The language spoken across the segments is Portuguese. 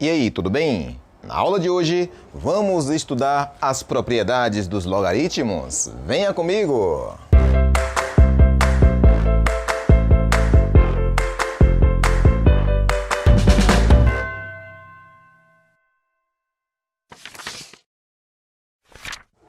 E aí, tudo bem? Na aula de hoje, vamos estudar as propriedades dos logaritmos. Venha comigo!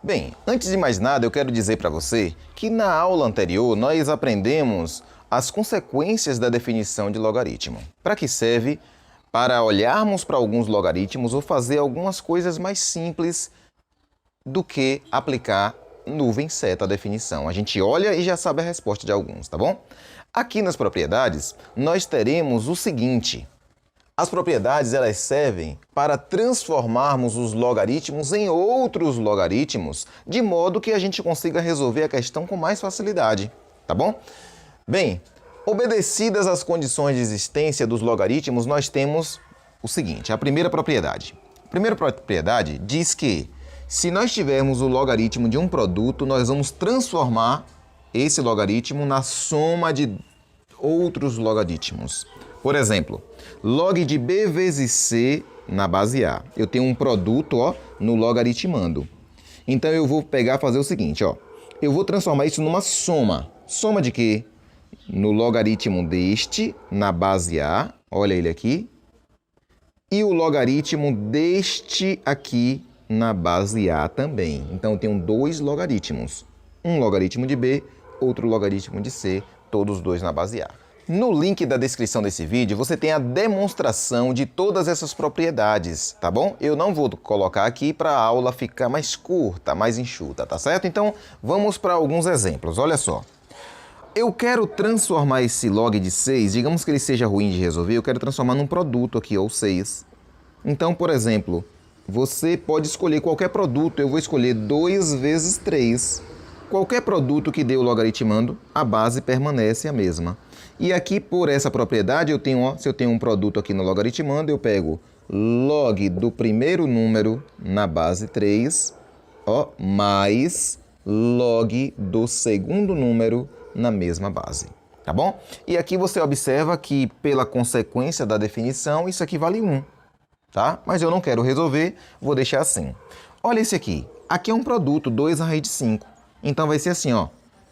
Bem, antes de mais nada, eu quero dizer para você que na aula anterior nós aprendemos as consequências da definição de logaritmo. Para que serve? Para olharmos para alguns logaritmos ou fazer algumas coisas mais simples do que aplicar nuvem seta à definição. A gente olha e já sabe a resposta de alguns, tá bom? Aqui nas propriedades, nós teremos o seguinte. As propriedades elas servem para transformarmos os logaritmos em outros logaritmos, de modo que a gente consiga resolver a questão com mais facilidade, tá bom? Bem, obedecidas as condições de existência dos logaritmos, nós temos o seguinte, a primeira propriedade. A primeira propriedade diz que, se nós tivermos o logaritmo de um produto, nós vamos transformar esse logaritmo na soma de outros logaritmos. Por exemplo, log de b vezes c na base a. Eu tenho um produto no logaritmando. Então, eu vou pegar e fazer o seguinte. Eu vou transformar isso numa soma. Soma de quê? No logaritmo deste, na base a. Olha ele aqui. E o logaritmo deste aqui, na base a também. Então, eu tenho dois logaritmos. Um logaritmo de b, outro logaritmo de c, todos dois na base a. No link da descrição desse vídeo, você tem a demonstração de todas essas propriedades, tá bom? Eu não vou colocar aqui para a aula ficar mais curta, mais enxuta, tá certo? Então, vamos para alguns exemplos. Olha só. Eu quero transformar esse log de 6, digamos que ele seja ruim de resolver, eu quero transformar num produto aqui, ou 6. Então, por exemplo, você pode escolher qualquer produto. Eu vou escolher 2 vezes 3. Qualquer produto que dê o logaritmando, a base permanece a mesma. E aqui, por essa propriedade, eu tenho, se eu tenho um produto aqui no logaritmando, eu pego log do primeiro número na base 3, mais log do segundo número na mesma base, tá bom? E aqui você observa que, pela consequência da definição, isso aqui vale 1, tá? Mas eu não quero resolver, vou deixar assim. Olha esse aqui. Aqui é um produto, 2 raiz de 5. Então, vai ser assim,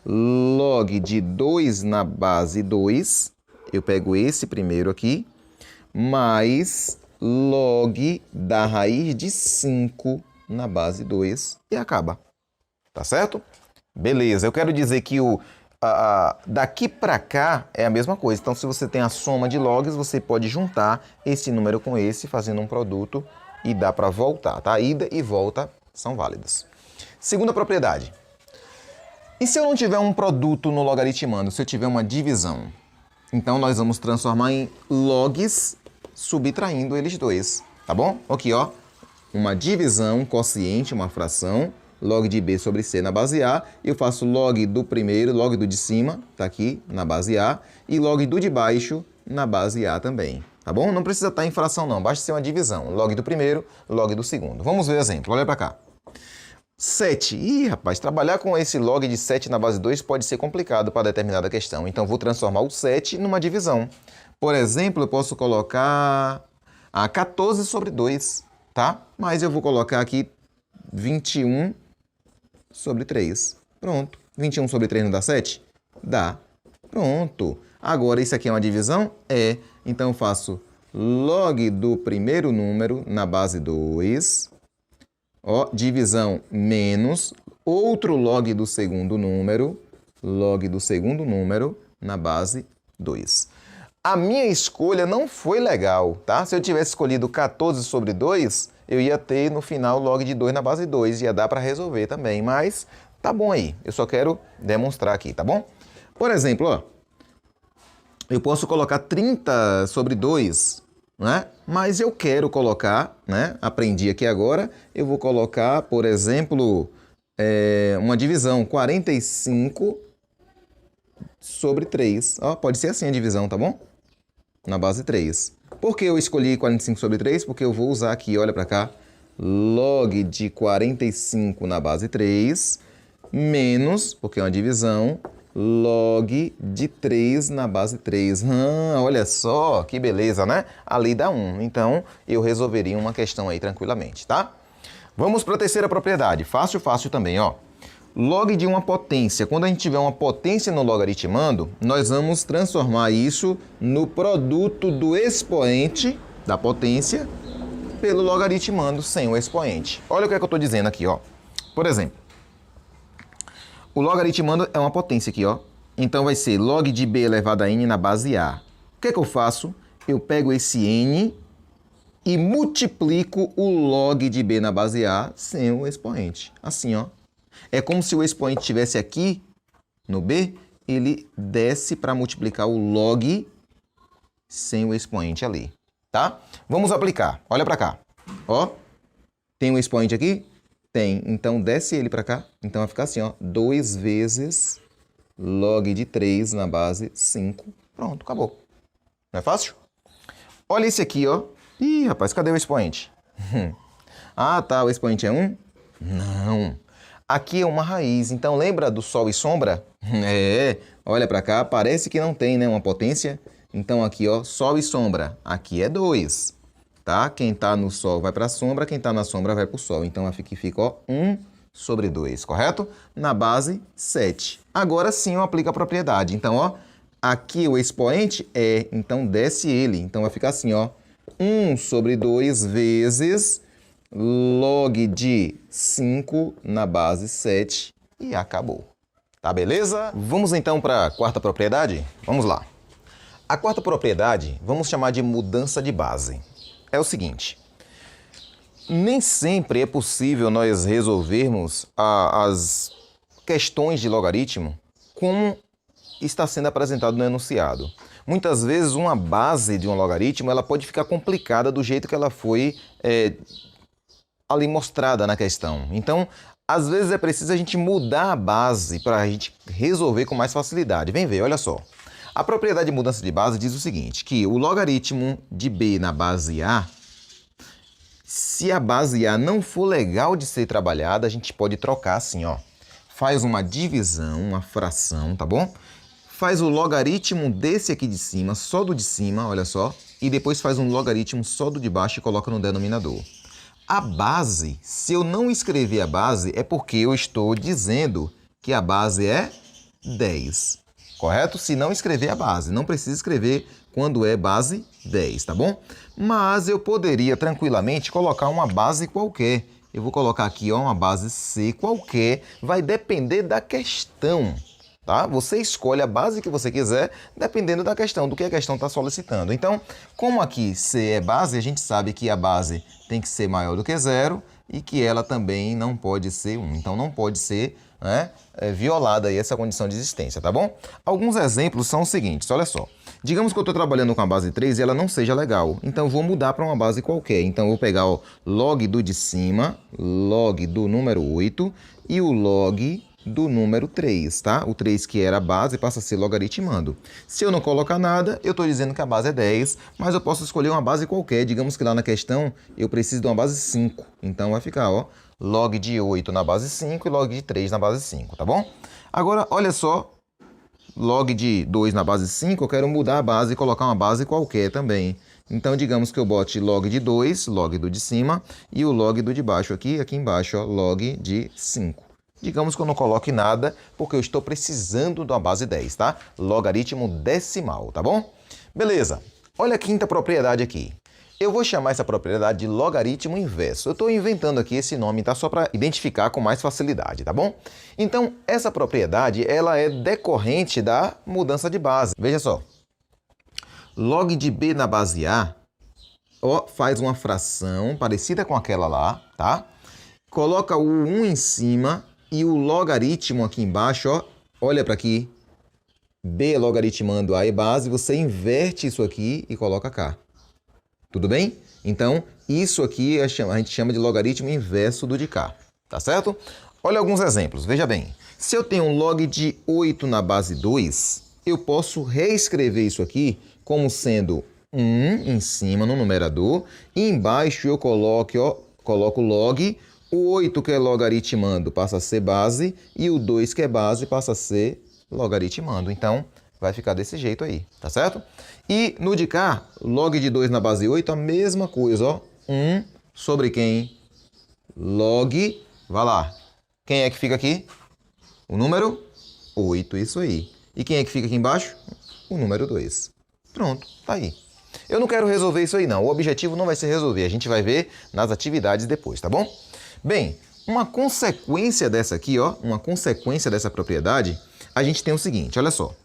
log de 2 na base 2, eu pego esse primeiro aqui, mais log da raiz de 5 na base 2 e acaba. Tá certo? Beleza, eu quero dizer que daqui para cá é a mesma coisa. Então, se você tem a soma de logs, você pode juntar esse número com esse, fazendo um produto e dá para voltar, tá? Ida e volta são válidas. Segunda propriedade. E se eu não tiver um produto no logaritmando, se eu tiver uma divisão? Então, nós vamos transformar em logs subtraindo eles dois, tá bom? Aqui, uma divisão, quociente, uma fração, log de b sobre c na base a. Eu faço log do primeiro, log do de cima, tá aqui, na base a, e log do de baixo na base a também, tá bom? Não precisa estar em fração, não, basta ser uma divisão. Log do primeiro, log do segundo. Vamos ver o exemplo, olha para cá. 7. Ih, rapaz, trabalhar com esse log de 7 na base 2 pode ser complicado para determinada questão. Então, vou transformar o 7 numa divisão. Por exemplo, eu posso colocar 14 sobre 2, tá? Mas eu vou colocar aqui 21 sobre 3. Pronto. 21 sobre 3 não dá 7? Dá. Pronto. Agora, isso aqui é uma divisão? É. Então, eu faço log do primeiro número na base 2... divisão menos outro log do segundo número na base 2. A minha escolha não foi legal, tá? Se eu tivesse escolhido 14 sobre 2, eu ia ter no final log de 2 na base 2, ia dar para resolver também, mas tá bom aí. Eu só quero demonstrar aqui, tá bom? Por exemplo, eu posso colocar 30 sobre 2, né? Mas eu quero colocar, né? Aprendi aqui agora, eu vou colocar, por exemplo, uma divisão, 45 sobre 3. Pode ser assim a divisão, tá bom? Na base 3. Por que eu escolhi 45 sobre 3? Porque eu vou usar aqui, olha para cá, log de 45 na base 3, menos, porque é uma divisão, log de 3 na base 3. Olha só, que beleza, né? A lei dá 1. Então, eu resolveria uma questão aí tranquilamente, tá? Vamos para a terceira propriedade. Fácil, fácil também, ó. Log de uma potência. Quando a gente tiver uma potência no logaritmando, nós vamos transformar isso no produto do expoente da potência pelo logaritmando sem o expoente. Olha o que é que eu estou dizendo aqui, ó. Por exemplo, o logaritmando é uma potência aqui, ó. Então vai ser log de b elevado a n na base a. O que é que eu faço? Eu pego esse n e multiplico o log de b na base a sem o expoente. Assim, ó. É como se o expoente estivesse aqui no b, ele desce para multiplicar o log sem o expoente ali, tá? Vamos aplicar. Olha para cá. Ó, tem um expoente aqui? Tem. Então, desce ele para cá. Então, vai ficar assim, ó. 2 vezes log de 3 na base 5. Pronto, acabou. Não é fácil? Olha esse aqui, ó. Ih, rapaz, cadê o expoente? Ah, tá, o expoente é 1? Não. Aqui é uma raiz, então lembra do sol e sombra? Olha para cá, parece que não tem, né, uma potência. Então aqui, ó, sol e sombra, aqui é 2, tá? Quem tá no sol vai para a sombra, quem tá na sombra vai para o sol. Então aqui fica, ó, 1 sobre 2, correto? Na base 7. Agora sim eu aplico a propriedade. Então, ó, aqui o expoente é, então desce ele. Então vai ficar assim, ó, 1 sobre 2 vezes log de 5 na base 7 e acabou. Tá beleza? Vamos então para a quarta propriedade? Vamos lá. A quarta propriedade vamos chamar de mudança de base. É o seguinte, nem sempre é possível nós resolvermos as questões de logaritmo como está sendo apresentado no enunciado. Muitas vezes uma base de um logaritmo ela pode ficar complicada do jeito que ela foi ali mostrada na questão. Então, às vezes é preciso a gente mudar a base para a gente resolver com mais facilidade. Vem ver, olha só. A propriedade de mudança de base diz o seguinte, que o logaritmo de b na base a, se a base a não for legal de ser trabalhada, a gente pode trocar assim, ó. Faz uma divisão, uma fração, tá bom? Faz o logaritmo desse aqui de cima, só do de cima, olha só, e depois faz um logaritmo só do de baixo e coloca no denominador. A base, se eu não escrever a base, é porque eu estou dizendo que a base é 10. Correto? Se não escrever a base. Não precisa escrever quando é base 10, tá bom? Mas eu poderia tranquilamente colocar uma base qualquer. Eu vou colocar aqui, ó, uma base C qualquer. Vai depender da questão. Tá? Você escolhe a base que você quiser, dependendo da questão, do que a questão está solicitando. Então, como aqui C é base, a gente sabe que a base tem que ser maior do que 0 e que ela também não pode ser 1. Então, não pode ser, né, violada aí essa condição de existência, tá bom? Alguns exemplos são os seguintes, olha só. Digamos que eu estou trabalhando com a base 3 e ela não seja legal. Então, eu vou mudar para uma base qualquer. Então, eu vou pegar o log do de cima, log do número 8 e o log do número 3, tá? O 3 que era a base passa a ser logaritmando. Se eu não colocar nada, eu estou dizendo que a base é 10, mas eu posso escolher uma base qualquer. Digamos que lá na questão eu preciso de uma base 5. Então vai ficar, ó, log de 8 na base 5 e log de 3 na base 5, tá bom? Agora, olha só, log de 2 na base 5, eu quero mudar a base e colocar uma base qualquer também. Então, digamos que eu bote log de 2, log do de cima, e o log do de baixo aqui embaixo, ó, log de 5. Digamos que eu não coloque nada, porque eu estou precisando de uma base 10, tá? Logaritmo decimal, tá bom? Beleza. Olha a quinta propriedade aqui. Eu vou chamar essa propriedade de logaritmo inverso. Eu estou inventando aqui esse nome, tá? Só para identificar com mais facilidade, tá bom? Então, essa propriedade, ela é decorrente da mudança de base. Veja só. Log de b na base a, ó, faz uma fração parecida com aquela lá, tá? Coloca o 1 em cima e o logaritmo aqui embaixo, ó, olha para aqui. B logaritmando a é base, você inverte isso aqui e coloca cá. Tudo bem? Então, isso aqui a gente chama de logaritmo inverso do de cá, tá certo? Olha alguns exemplos, veja bem. Se eu tenho um log de 8 na base 2, eu posso reescrever isso aqui como sendo 1 em cima no numerador e embaixo eu coloco log. O 8 que é logaritmando passa a ser base e o 2 que é base passa a ser logaritmando. Então, vai ficar desse jeito aí, tá certo? E no de cá, log de 2 na base 8, a mesma coisa, ó. 1 sobre quem? Log, vai lá. Quem é que fica aqui? O número 8, isso aí. E quem é que fica aqui embaixo? O número 2. Pronto, tá aí. Eu não quero resolver isso aí não, o objetivo não vai ser resolver, a gente vai ver nas atividades depois, tá bom? Bem, uma consequência dessa aqui, ó, uma consequência dessa propriedade, a gente tem o seguinte, olha só.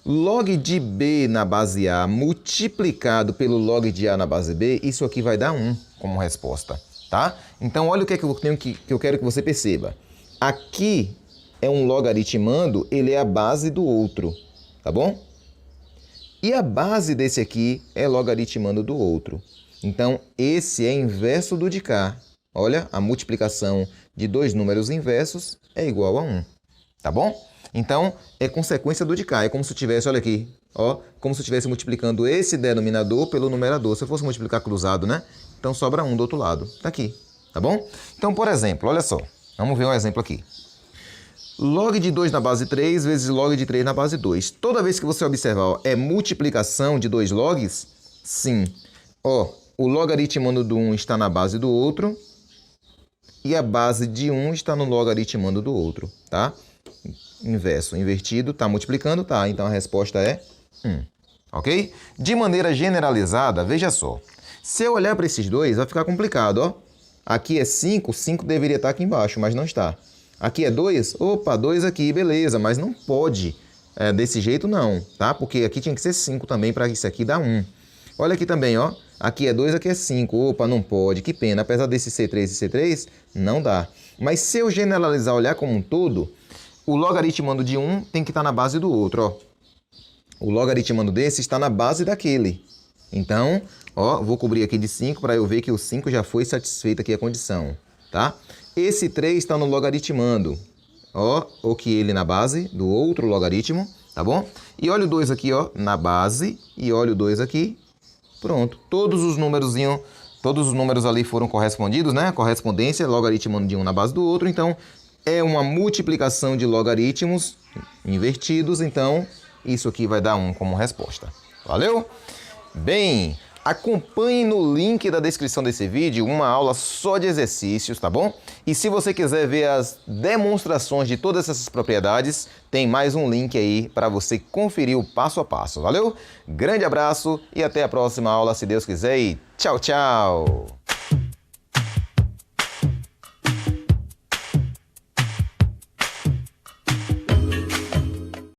Log de B na base A multiplicado pelo log de A na base B, isso aqui vai dar 1 como resposta, tá? Então, olha o que é que eu quero que você perceba. Aqui é um logaritmando, ele é a base do outro, tá bom? E a base desse aqui é logaritmando do outro. Então, esse é inverso do de cá. Olha, a multiplicação de dois números inversos é igual a 1, tá bom? Então, é consequência do de cá. É como se eu tivesse, olha aqui, ó, como se eu estivesse multiplicando esse denominador pelo numerador. Se eu fosse multiplicar cruzado, né? Então, sobra 1 do outro lado. Tá aqui, tá bom? Então, por exemplo, olha só. Vamos ver um exemplo aqui. Log de 2 na base 3 vezes log de 3 na base 2. Toda vez que você observar, ó, é multiplicação de dois logs? Sim. Ó, o logaritmando do 1 está na base do outro e a base de 1 está no logaritmando do outro, tá? Inverso, invertido, tá multiplicando, tá? Então a resposta é 1, ok? De maneira generalizada, veja só. Se eu olhar para esses dois, vai ficar complicado, ó. Aqui é 5, 5 deveria estar aqui embaixo, mas não está. Aqui é 2, opa, 2 aqui, beleza, mas não pode desse jeito não, tá? Porque aqui tinha que ser 5 também para isso aqui dar 1. Olha aqui também, ó, aqui é 2, aqui é 5, opa, não pode, que pena, apesar desse C3 e C3, não dá. Mas se eu generalizar, olhar como um todo, o logaritmando de 1 tem que estar na base do outro, ó. O logaritmando desse está na base daquele. Então, ó, vou cobrir aqui de 5 para eu ver que o 5 já foi satisfeita aqui a condição, tá? Esse 3 está no logaritmando, ó, ou que ele na base do outro logaritmo, tá bom? E olha o 2 aqui, ó, na base, e olha o 2 aqui, pronto. Todos os números ali foram correspondidos, né? Correspondência, logaritmando de um na base do outro, então é uma multiplicação de logaritmos invertidos, então isso aqui vai dar 1 como resposta. Valeu? Bem, acompanhe no link da descrição desse vídeo uma aula só de exercícios, tá bom? E se você quiser ver as demonstrações de todas essas propriedades, tem mais um link aí para você conferir o passo a passo, valeu? Grande abraço e até a próxima aula, se Deus quiser, e tchau, tchau!